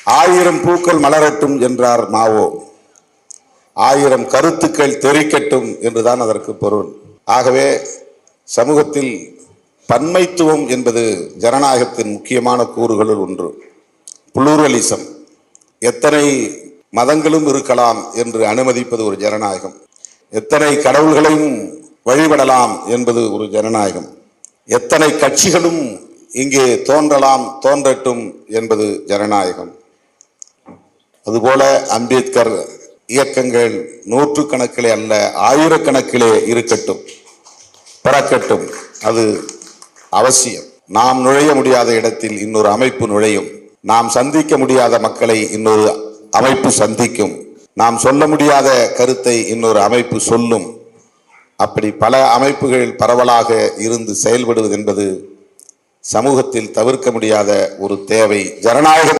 ஆயிரம் பூக்கள் மலரட்டும் என்றார் மாவோ. ஆயிரம் கருத்துக்கள் தெரிக்கட்டும் என்றுதான் அதற்கு பொருள். ஆகவே சமூகத்தில் பன்மைத்துவம் என்பது ஜனநாயகத்தின் முக்கியமான கூறுகளுள் ஒன்று. புளூரலிசம், எத்தனை மதங்களும் இருக்கலாம் என்று அனுமதிப்பது ஒரு ஜனநாயகம். எத்தனை கடவுள்களையும் வழிபடலாம் என்பது ஒரு ஜனநாயகம். எத்தனை கட்சிகளும் இங்கே தோன்றலாம், தோன்றட்டும் என்பது ஜனநாயகம். அதுபோல அம்பேத்கர் இயக்கங்கள் நூற்றுக்கணக்கிலே அல்ல, ஆயிரக்கணக்கிலே இருக்கட்டும், பிறக்கட்டும். அது அவசியம். நாம் நுழைய முடியாத இடத்தில் இன்னொரு அமைப்பு நுழையும். நாம் சந்திக்க முடியாத மக்களை இன்னொரு அமைப்பு சந்திக்கும். நாம் சொல்ல முடியாத கருத்தை இன்னொரு அமைப்பு சொல்லும். அப்படி பல அமைப்புகள் பரவலாக இருந்து செயல்படுவது என்பது சமூகத்தில் தவிர்க்க முடியாத ஒரு தேவை. ஜனநாயக